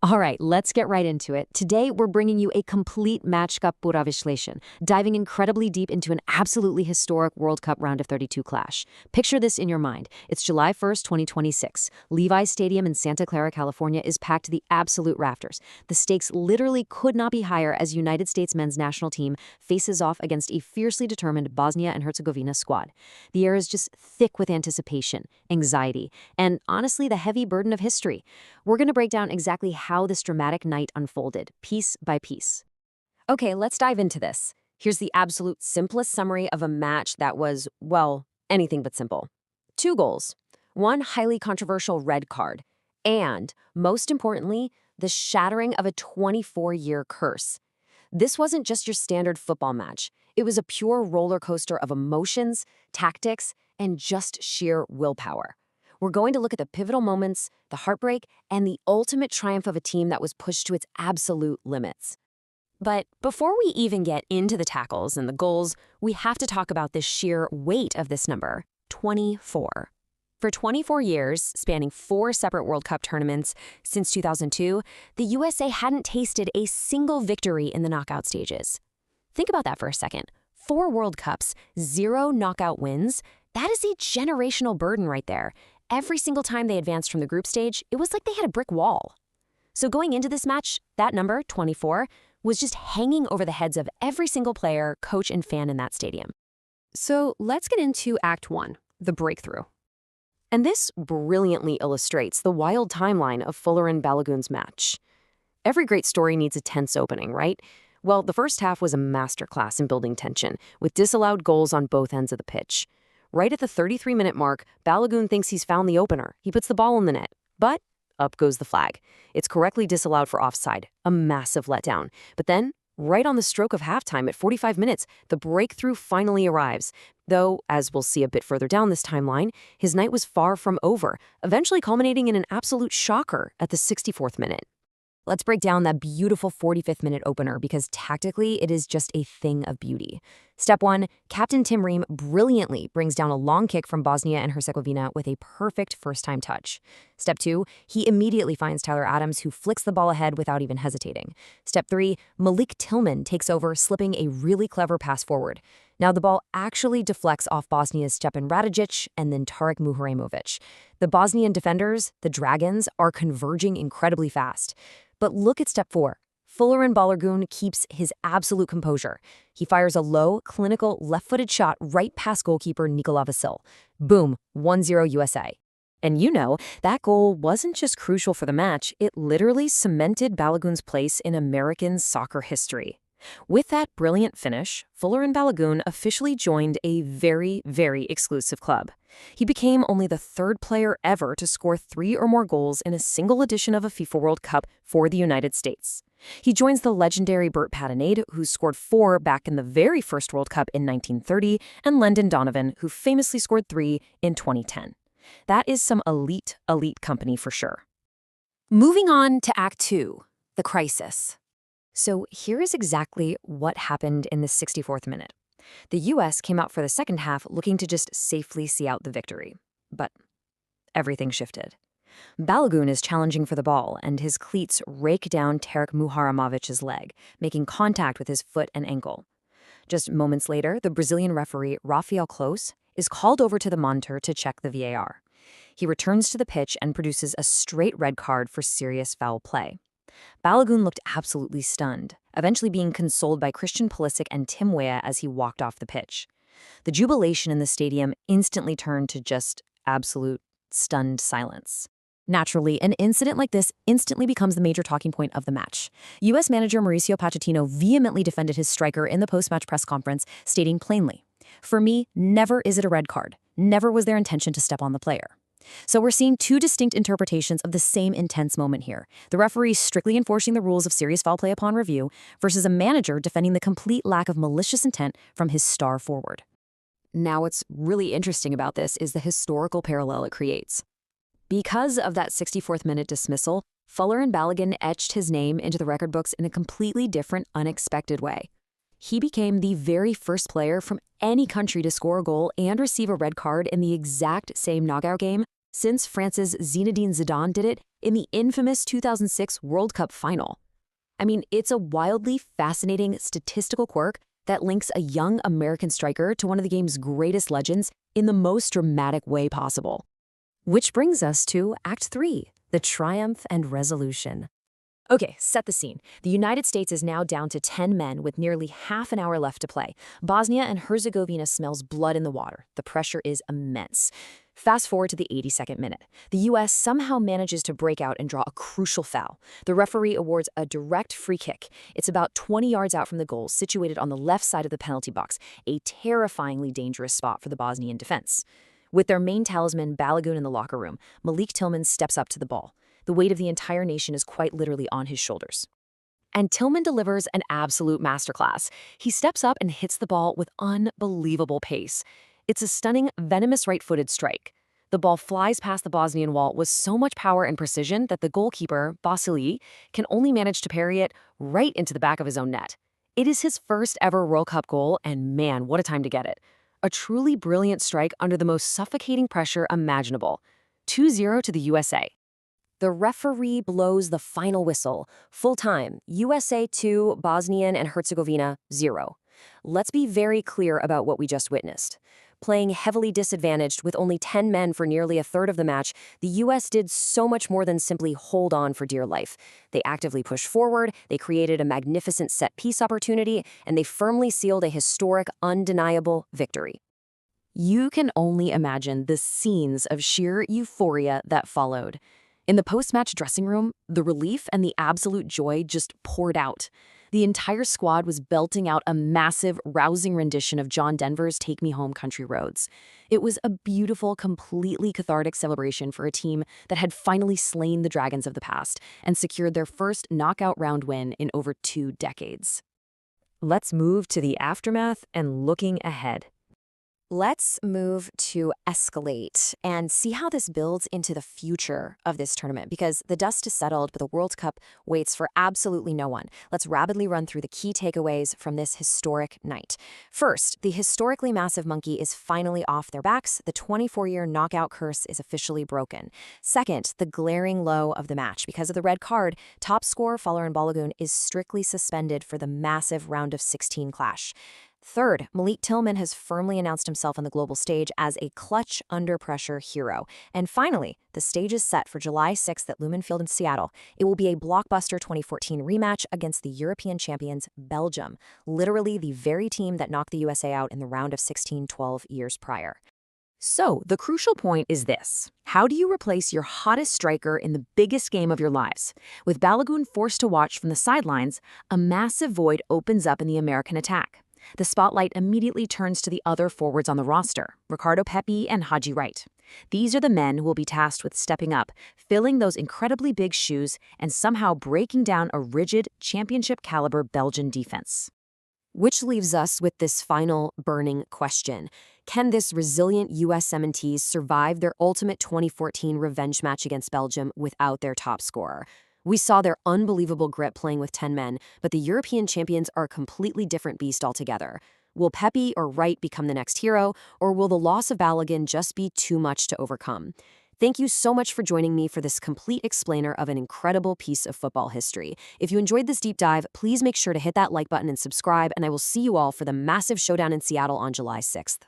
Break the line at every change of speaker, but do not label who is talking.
All right, let's get right into it. Today, we're bringing you a complete match cup pura vishlation, diving incredibly deep into an absolutely historic World Cup round of 32 clash. Picture this in your mind. It's July 1st, 2026. Levi's Stadium in Santa Clara, California is packed to the absolute rafters. The stakes literally could not be higher as United States men's national team faces off against a fiercely determined Bosnia and Herzegovina squad. The air is just thick with anticipation, anxiety, and honestly, the heavy burden of history. We're going to break down exactly how this dramatic night unfolded, piece by piece. Okay, let's dive into this. Here's the absolute simplest summary of a match that was, well, anything but simple. 2 goals, 1 highly controversial red card, and, most importantly, the shattering of a 24-year curse. This wasn't just your standard football match. It was a pure roller coaster of emotions, tactics, and just sheer willpower. We're going to look at the pivotal moments, the heartbreak, and the ultimate triumph of a team that was pushed to its absolute limits. But before we even get into the tackles and the goals, we have to talk about the sheer weight of this number, 24. For 24 years, spanning 4 separate World Cup tournaments since 2002, the USA hadn't tasted a single victory in the knockout stages. Think about that for a second. 4 World Cups, 0 knockout wins. That is a generational burden right there. Every single time they advanced from the group stage, it was like they had a brick wall. So going into this match, that number, 24, was just hanging over the heads of every single player, coach, and fan in that stadium. So let's get into Act 1, the breakthrough. And this brilliantly illustrates the wild timeline of Folarin Balogun's match. Every great story needs a tense opening, right? Well, the first half was a masterclass in building tension, with disallowed goals on both ends of the pitch. Right at the 33-minute mark, Balogun thinks he's found the opener. He puts the ball in the net. But up goes the flag. It's correctly disallowed for offside, a massive letdown. But then, right on the stroke of halftime at 45 minutes, the breakthrough finally arrives. Though, as we'll see a bit further down this timeline, his night was far from over, eventually culminating in an absolute shocker at the 64th minute. Let's break down that beautiful 45th minute opener because tactically it is just a thing of beauty. Step 1, Captain Tim Ream brilliantly brings down a long kick from Bosnia and Herzegovina with a perfect first-time touch. Step 2, he immediately finds Tyler Adams, who flicks the ball ahead without even hesitating. Step 3, Malik Tillman takes over, slipping a really clever pass forward. Now the ball actually deflects off Bosnia's Stepan Radičić and then Tarek Muharremovic. The Bosnian defenders, the Dragons, are converging incredibly fast. But look at step 4. Folarin Balogun keeps his absolute composure. He fires a low, clinical, left-footed shot right past goalkeeper Nikola Vasil. Boom, 1-0 USA. And you know, that goal wasn't just crucial for the match, it literally cemented Balogun's place in American soccer history. With that brilliant finish, Folarin Balogun officially joined a very, very exclusive club. He became only the 3rd player ever to score 3 or more goals in a single edition of a FIFA World Cup for the United States. He joins the legendary Bert Patinade, who scored 4 back in the very first World Cup in 1930, and Landon Donovan, who famously scored 3 in 2010. That is some elite company for sure. Moving on to Act 2, the crisis. So here is exactly what happened in the 64th minute. The U.S. came out for the second half looking to just safely see out the victory. But everything shifted. Balogun is challenging for the ball, and his cleats rake down Tarek Muharremovic's leg, making contact with his foot and ankle. Just moments later, the Brazilian referee, Rafael Klose, is called over to the monitor to check the VAR. He returns to the pitch and produces a straight red card for serious foul play. Balogun looked absolutely stunned, eventually being consoled by Christian Pulisic and Tim Weah as he walked off the pitch. The jubilation in the stadium instantly turned to just absolute stunned silence. Naturally, an incident like this instantly becomes the major talking point of the match. U.S. manager Mauricio Pochettino vehemently defended his striker in the post-match press conference, stating plainly, "For me, never is it a red card. Never was their intention to step on the player." So we're seeing 2 distinct interpretations of the same intense moment here. The referee strictly enforcing the rules of serious foul play upon review versus a manager defending the complete lack of malicious intent from his star forward. Now what's really interesting about this is the historical parallel it creates. Because of that 64th minute dismissal, Folarin Balogun etched his name into the record books in a completely different, unexpected way. He became the very first player from any country to score a goal and receive a red card in the exact same knockout game since France's Zinedine Zidane did it in the infamous 2006 World Cup final. I mean, it's a wildly fascinating statistical quirk that links a young American striker to one of the game's greatest legends in the most dramatic way possible. Which brings us to Act 3, the triumph and resolution. Okay, set the scene. The United States is now down to 10 men with nearly half an hour left to play. Bosnia and Herzegovina smells blood in the water. The pressure is immense. Fast forward to the 82nd minute. The U.S. somehow manages to break out and draw a crucial foul. The referee awards a direct free kick. It's about 20 yards out from the goal, situated on the left side of the penalty box, a terrifyingly dangerous spot for the Bosnian defense. With their main talisman Balogun in the locker room, Malik Tillman steps up to the ball. The weight of the entire nation is quite literally on his shoulders. And Tillman delivers an absolute masterclass. He steps up and hits the ball with unbelievable pace. It's a stunning, venomous right-footed strike. The ball flies past the Bosnian wall with so much power and precision that the goalkeeper, Vasily, can only manage to parry it right into the back of his own net. It is his first ever World Cup goal, and man, what a time to get it. A truly brilliant strike under the most suffocating pressure imaginable. 2-0 to the USA. The referee blows the final whistle. Full time, USA 2, Bosnia and Herzegovina 0. Let's be very clear about what we just witnessed. Playing heavily disadvantaged with only 10 men for nearly a third of the match, the U.S. did so much more than simply hold on for dear life. They actively pushed forward, they created a magnificent set-piece opportunity, and they firmly sealed a historic, undeniable victory. You can only imagine the scenes of sheer euphoria that followed. In the post-match dressing room, the relief and the absolute joy just poured out. The entire squad was belting out a massive, rousing rendition of John Denver's Take Me Home Country Roads. It was a beautiful, completely cathartic celebration for a team that had finally slain the dragons of the past and secured their first knockout round win in over 2 decades. Let's move to the aftermath and looking ahead. Let's move to escalate and see how this builds into the future of this tournament, because the dust is settled, but the World Cup waits for absolutely no one. Let's rapidly run through the key takeaways from this historic night. First, the historically massive monkey is finally off their backs. The 24-year knockout curse is officially broken. Second, the glaring low of the match. Because of the red card, top scorer Folarin Balogun is strictly suspended for the massive round of 16 clash. Third, Malik Tillman has firmly announced himself on the global stage as a clutch under-pressure hero. And finally, the stage is set for July 6th at Lumen Field in Seattle. It will be a blockbuster 2014 rematch against the European champions Belgium, literally the very team that knocked the USA out in the round of 16 12 years prior. So, the crucial point is this. How do you replace your hottest striker in the biggest game of your lives? With Balogun forced to watch from the sidelines, a massive void opens up in the American attack. The spotlight immediately turns to the other forwards on the roster, Ricardo Pepi and Haji Wright. These are the men who will be tasked with stepping up, filling those incredibly big shoes, and somehow breaking down a rigid, championship-caliber Belgian defense. Which leaves us with this final burning question. Can this resilient USMNT survive their ultimate 2014 revenge match against Belgium without their top scorer? We saw their unbelievable grit playing with 10 men, but the European champions are a completely different beast altogether. Will Pepi or Wright become the next hero, or will the loss of Balogun just be too much to overcome? Thank you so much for joining me for this complete explainer of an incredible piece of football history. If you enjoyed this deep dive, please make sure to hit that like button and subscribe, and I will see you all for the massive showdown in Seattle on July 6th.